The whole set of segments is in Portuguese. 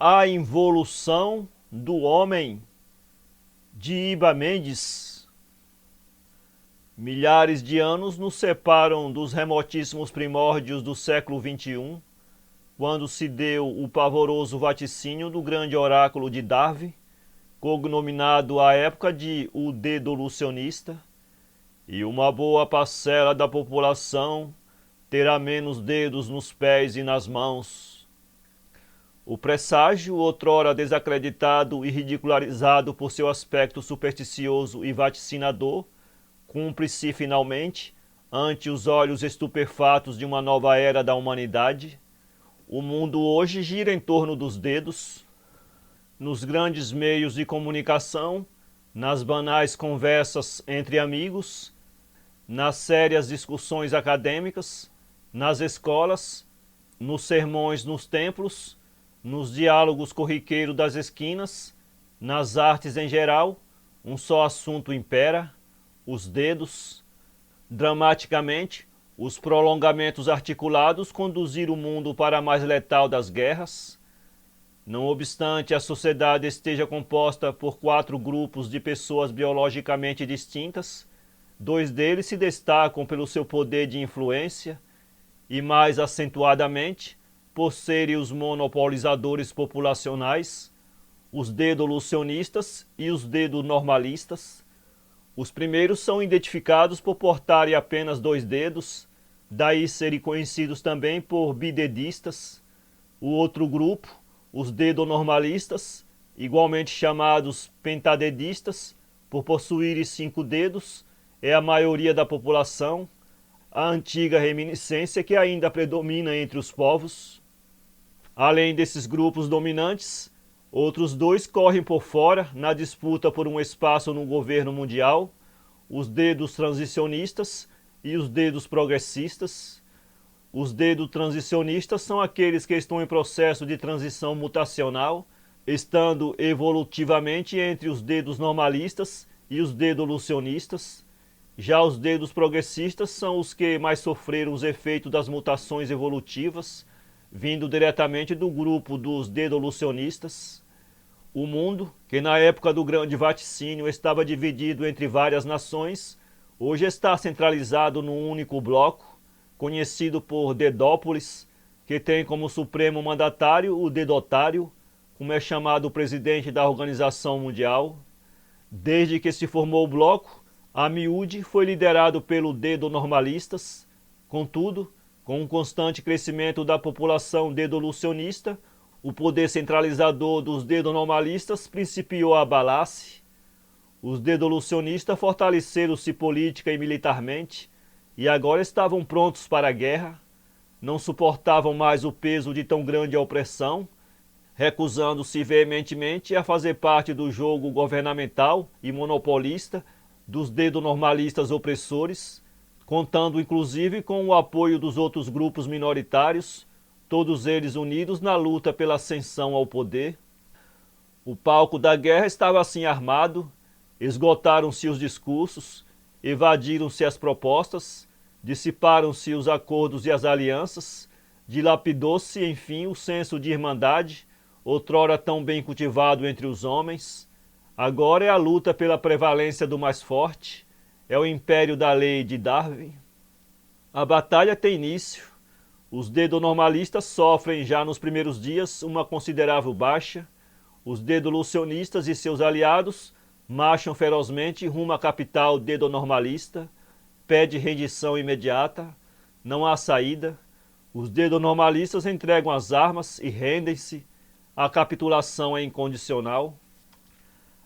A Involução do Homem, de Iba Mendes. Milhares de anos nos separam dos remotíssimos primórdios do século XXI, quando se deu o pavoroso vaticínio do grande oráculo de Darwin, cognominado à época de o Dedolucionista, e uma boa parcela da população terá menos dedos nos pés e nas mãos. O presságio, outrora desacreditado e ridicularizado por seu aspecto supersticioso e vaticinador, cumpre-se finalmente ante os olhos estupefatos de uma nova era da humanidade. O mundo hoje gira em torno dos dedos. Nos grandes meios de comunicação, nas banais conversas entre amigos, nas sérias discussões acadêmicas, nas escolas, nos sermões nos templos, nos diálogos corriqueiros das esquinas, nas artes em geral, um só assunto impera: os dedos. Dramaticamente, os prolongamentos articulados conduziram o mundo para a mais letal das guerras. Não obstante a sociedade esteja composta por 4 grupos de pessoas biologicamente distintas, 2 deles se destacam pelo seu poder de influência e, mais acentuadamente, por serem os monopolizadores populacionais, os dedolucionistas e os dedonormalistas. Os primeiros são identificados por portarem apenas 2 dedos, daí serem conhecidos também por bidedistas. O outro grupo, os dedonormalistas, igualmente chamados pentadedistas, por possuírem 5 dedos, é a maioria da população, a antiga reminiscência que ainda predomina entre os povos. Além desses grupos dominantes, outros 2 correm por fora na disputa por um espaço no governo mundial: os dedos transicionistas e os dedos progressistas. Os dedos transicionistas são aqueles que estão em processo de transição mutacional, estando evolutivamente entre os dedos normalistas e os dedolucionistas. Já os dedos progressistas são os que mais sofreram os efeitos das mutações evolutivas, vindo diretamente do grupo dos dedolucionistas. O mundo, que na época do grande vaticínio estava dividido entre várias nações, hoje está centralizado num único bloco, conhecido por Dedópolis, que tem como supremo mandatário o dedotário, como é chamado o presidente da Organização Mundial. Desde que se formou o bloco, a miúde foi liderado pelo dedonormalistas. Contudo, com um constante crescimento da população dedolucionista, o poder centralizador dos dedonormalistas principiou a abalar-se. Os dedolucionistas fortaleceram-se política e militarmente e agora estavam prontos para a guerra. Não suportavam mais o peso de tão grande opressão, recusando-se veementemente a fazer parte do jogo governamental e monopolista dos dedonormalistas opressores, contando inclusive com o apoio dos outros grupos minoritários, todos eles unidos na luta pela ascensão ao poder. O palco da guerra estava assim armado, esgotaram-se os discursos, evadiram-se as propostas, dissiparam-se os acordos e as alianças, dilapidou-se, enfim, o senso de irmandade, outrora tão bem cultivado entre os homens. Agora é a luta pela prevalência do mais forte, é o império da lei de Darwin. A batalha tem início. Os dedonormalistas sofrem já nos primeiros dias uma considerável baixa. Os dedolucionistas e seus aliados marcham ferozmente rumo à capital dedonormalista. Pede rendição imediata. Não há saída. Os dedonormalistas entregam as armas e rendem-se. A capitulação é incondicional.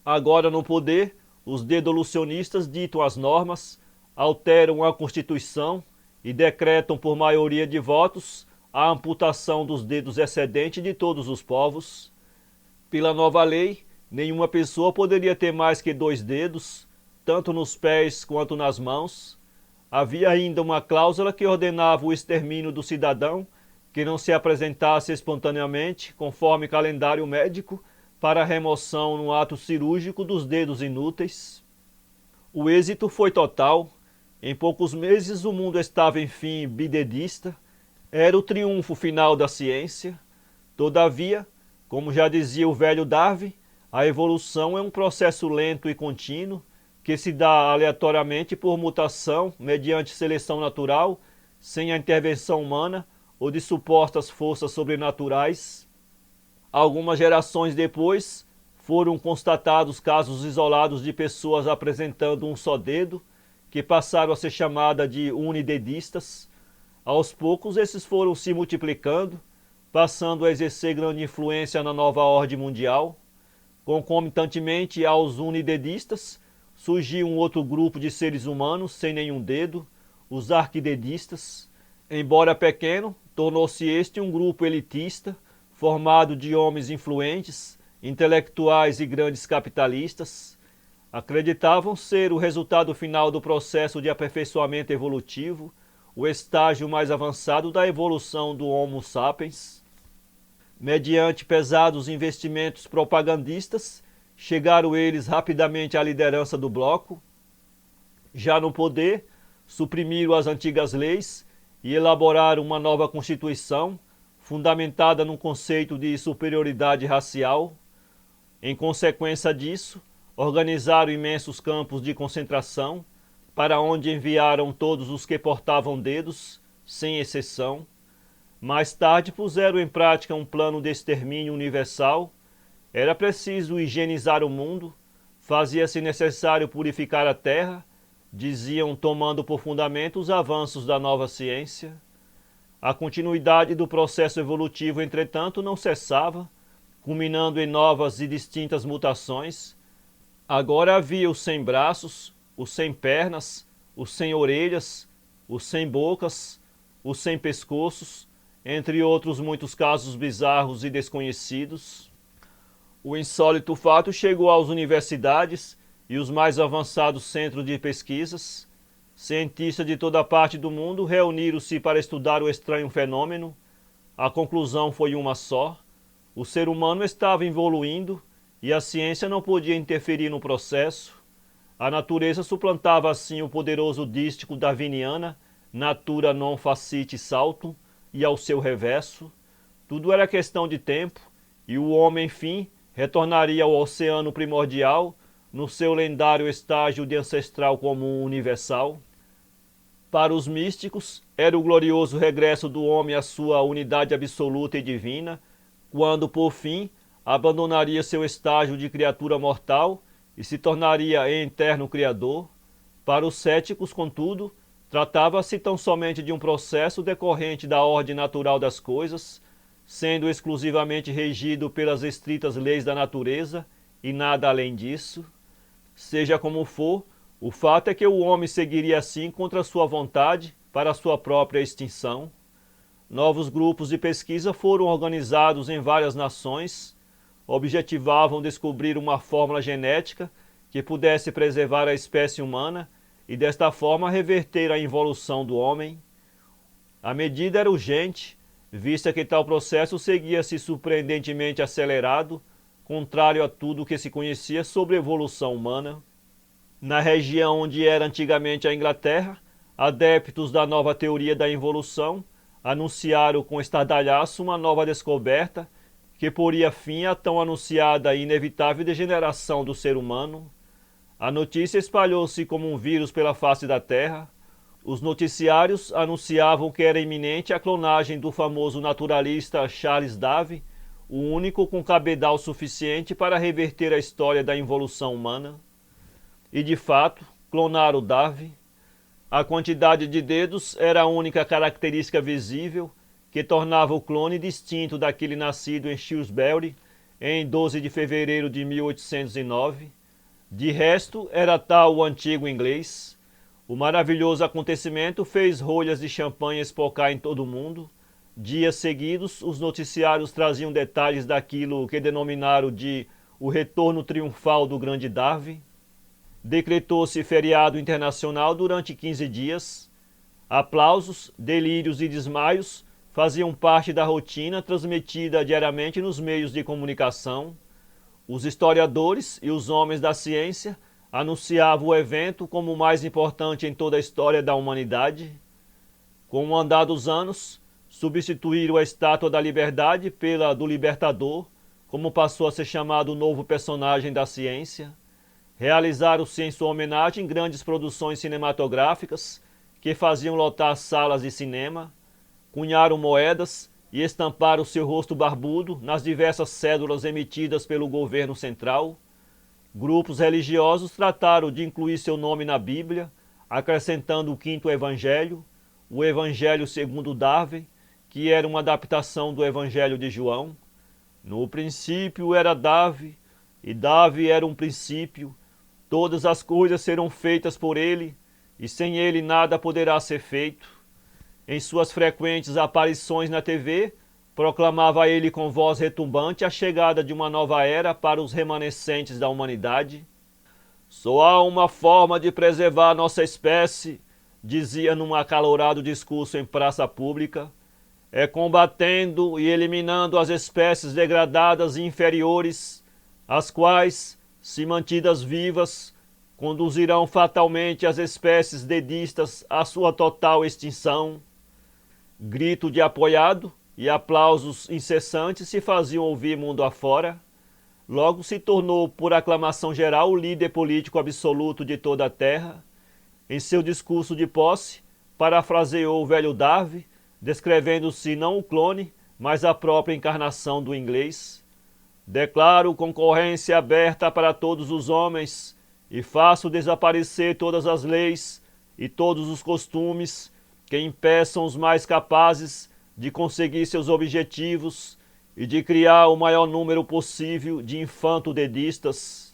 Agora no poder, os dedolucionistas ditam as normas, alteram a Constituição e decretam por maioria de votos a amputação dos dedos excedentes de todos os povos. Pela nova lei, nenhuma pessoa poderia ter mais que 2 dedos, tanto nos pés quanto nas mãos. Havia ainda uma cláusula que ordenava o extermínio do cidadão que não se apresentasse espontaneamente, conforme calendário médico, para a remoção no ato cirúrgico dos dedos inúteis. O êxito foi total. Em poucos meses o mundo estava enfim bidedista. Era o triunfo final da ciência. Todavia, Como já dizia o velho Darwin, a evolução é um processo lento e contínuo que se dá aleatoriamente por mutação, mediante seleção natural, sem a intervenção humana ou de supostas forças sobrenaturais. Algumas gerações depois, foram constatados casos isolados de pessoas apresentando um só dedo, que passaram a ser chamadas de unidedistas. Aos poucos, esses foram se multiplicando, passando a exercer grande influência na nova ordem mundial. Concomitantemente aos unidedistas, surgiu um outro grupo de seres humanos sem nenhum dedo, os arquidedistas. Embora pequeno, tornou-se este um grupo elitista, formado de homens influentes, intelectuais e grandes capitalistas. Acreditavam ser o resultado final do processo de aperfeiçoamento evolutivo, o estágio mais avançado da evolução do Homo sapiens. Mediante pesados investimentos propagandistas, chegaram eles rapidamente à liderança do bloco. Já no poder, suprimiram as antigas leis e elaboraram uma nova Constituição, fundamentada num conceito de superioridade racial. Em consequência disso, organizaram imensos campos de concentração, para onde enviaram todos os que portavam dedos, sem exceção. Mais tarde puseram em prática um plano de extermínio universal. Era preciso higienizar o mundo, fazia-se necessário purificar a terra, diziam, tomando por fundamento os avanços da nova ciência. A continuidade do processo evolutivo, entretanto, não cessava, culminando em novas e distintas mutações. Agora havia os sem braços, os sem pernas, os sem orelhas, os sem bocas, os sem pescoços, entre outros muitos casos bizarros e desconhecidos. O insólito fato chegou às universidades e os mais avançados centros de pesquisas. Cientistas de toda parte do mundo reuniram-se para estudar o estranho fenômeno. A conclusão foi uma só: o ser humano estava evoluindo e a ciência não podia interferir no processo. A natureza suplantava assim o poderoso dístico darwiniana, natura non facit saltum, e ao seu reverso. Tudo era questão de tempo, e o homem, enfim, retornaria ao oceano primordial, no seu lendário estágio de ancestral comum universal. Para os místicos, era o glorioso regresso do homem à sua unidade absoluta e divina, quando, por fim, abandonaria seu estágio de criatura mortal e se tornaria em eterno Criador. Para os céticos, contudo, tratava-se tão somente de um processo decorrente da ordem natural das coisas, sendo exclusivamente regido pelas estritas leis da natureza e nada além disso. Seja como for, o fato é que o homem seguiria assim contra sua vontade para sua própria extinção. Novos grupos de pesquisa foram organizados em várias nações, objetivavam descobrir uma fórmula genética que pudesse preservar a espécie humana e desta forma reverter a involução do homem. A medida era urgente, vista que tal processo seguia-se surpreendentemente acelerado, contrário a tudo o que se conhecia sobre a evolução humana. Na região onde era antigamente a Inglaterra, adeptos da nova teoria da evolução anunciaram com estardalhaço uma nova descoberta que poria fim à tão anunciada e inevitável degeneração do ser humano. A notícia espalhou-se como um vírus pela face da terra. Os noticiários anunciavam que era iminente a clonagem do famoso naturalista Charles Darwin, o único com cabedal suficiente para reverter a história da involução humana. E de fato, clonaram Darwin. A quantidade de dedos era a única característica visível que tornava o clone distinto daquele nascido em Shrewsbury em 12 de fevereiro de 1809. De resto, era tal o antigo inglês. O maravilhoso acontecimento fez rolhas de champanhe espocar em todo o mundo. Dias seguidos, os noticiários traziam detalhes daquilo que denominaram de o retorno triunfal do grande Darwin. Decretou-se feriado internacional durante 15 dias. Aplausos, delírios e desmaios faziam parte da rotina transmitida diariamente nos meios de comunicação. Os historiadores e os homens da ciência anunciavam o evento como o mais importante em toda a história da humanidade. Com o andar dos anos, substituíram a estátua da liberdade pela do libertador, como passou a ser chamado o novo personagem da ciência. Realizaram-se em sua homenagem grandes produções cinematográficas que faziam lotar salas de cinema, cunharam moedas e estamparam seu rosto barbudo nas diversas cédulas emitidas pelo governo central. Grupos religiosos trataram de incluir seu nome na Bíblia, acrescentando o quinto evangelho, o Evangelho segundo Darwin, que era uma adaptação do Evangelho de João. No princípio era Darwin, e Darwin era um princípio. Todas as coisas serão feitas por ele, e sem ele nada poderá ser feito. Em suas frequentes aparições na TV, proclamava ele com voz retumbante a chegada de uma nova era para os remanescentes da humanidade. Só há uma forma de preservar nossa espécie, dizia num acalorado discurso em praça pública, é combatendo e eliminando as espécies degradadas e inferiores, as quais, se mantidas vivas, conduzirão fatalmente as espécies dedistas à sua total extinção. Grito de apoiado e aplausos incessantes se faziam ouvir mundo afora. Logo se tornou, por aclamação geral, o líder político absoluto de toda a terra. Em seu discurso de posse, parafraseou o velho Darwin, descrevendo-se não o clone, mas a própria encarnação do inglês. Declaro concorrência aberta para todos os homens e faço desaparecer todas as leis e todos os costumes que impeçam os mais capazes de conseguir seus objetivos e de criar o maior número possível de infanto-dedistas.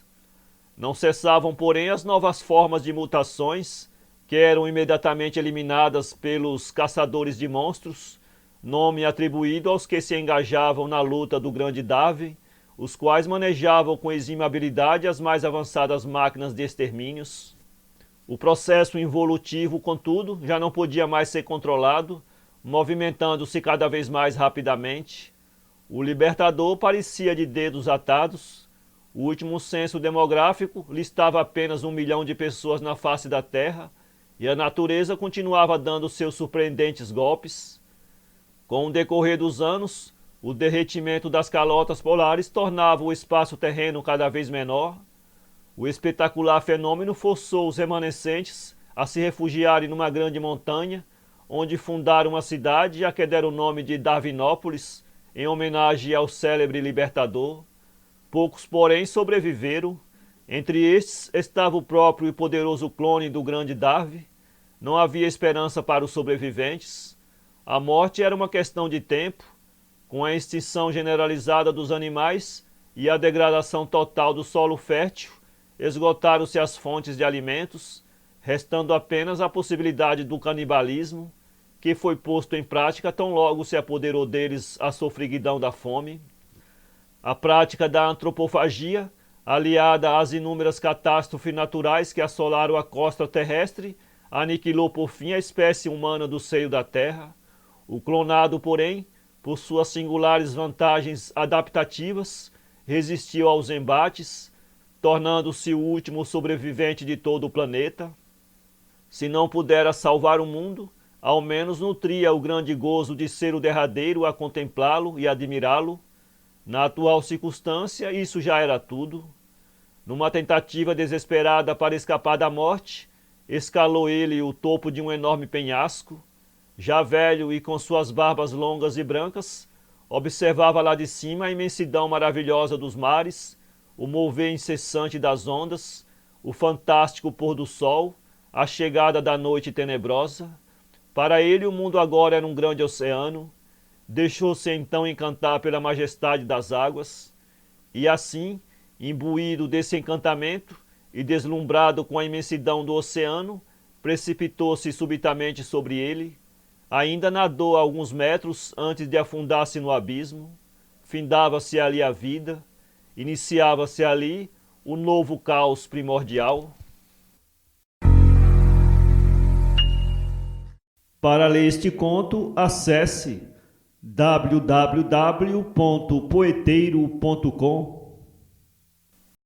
Não cessavam, porém, as novas formas de mutações, que eram imediatamente eliminadas pelos caçadores de monstros, nome atribuído aos que se engajavam na luta do grande Darwin, os quais manejavam com exímia habilidade as mais avançadas máquinas de extermínios. O processo involutivo, contudo, já não podia mais ser controlado, movimentando-se cada vez mais rapidamente. O libertador parecia de dedos atados. O último censo demográfico listava apenas 1 milhão de pessoas na face da Terra, e a natureza continuava dando seus surpreendentes golpes. Com o decorrer dos anos, o derretimento das calotas polares tornava o espaço terreno cada vez menor. O espetacular fenômeno forçou os remanescentes a se refugiarem numa grande montanha, onde fundaram uma cidade a que deram o nome de Darwinópolis, em homenagem ao célebre libertador. Poucos, porém, sobreviveram. Entre estes estava o próprio e poderoso clone do grande Darwin. Não havia esperança para os sobreviventes. A morte era uma questão de tempo. Com a extinção generalizada dos animais e a degradação total do solo fértil, esgotaram-se as fontes de alimentos, restando apenas a possibilidade do canibalismo, que foi posto em prática tão logo se apoderou deles a sofreguidão da fome. A prática da antropofagia, aliada às inúmeras catástrofes naturais que assolaram a costa terrestre, aniquilou por fim a espécie humana do seio da terra. O clonado, porém, por suas singulares vantagens adaptativas, resistiu aos embates, tornando-se o último sobrevivente de todo o planeta. Se não pudera salvar o mundo, ao menos nutria o grande gozo de ser o derradeiro a contemplá-lo e admirá-lo. Na atual circunstância, isso já era tudo. Numa tentativa desesperada para escapar da morte, escalou ele o topo de um enorme penhasco. Já velho e com suas barbas longas e brancas, observava lá de cima a imensidão maravilhosa dos mares, o mover incessante das ondas, o fantástico pôr do sol, a chegada da noite tenebrosa. Para ele o mundo agora era um grande oceano. Deixou-se então encantar pela majestade das águas, e assim, imbuído desse encantamento e deslumbrado com a imensidão do oceano, precipitou-se subitamente sobre ele. Ainda nadou alguns metros antes de afundar-se no abismo. Findava-se ali a vida, iniciava-se ali o novo caos primordial. Para ler este conto, acesse www.poeteiro.com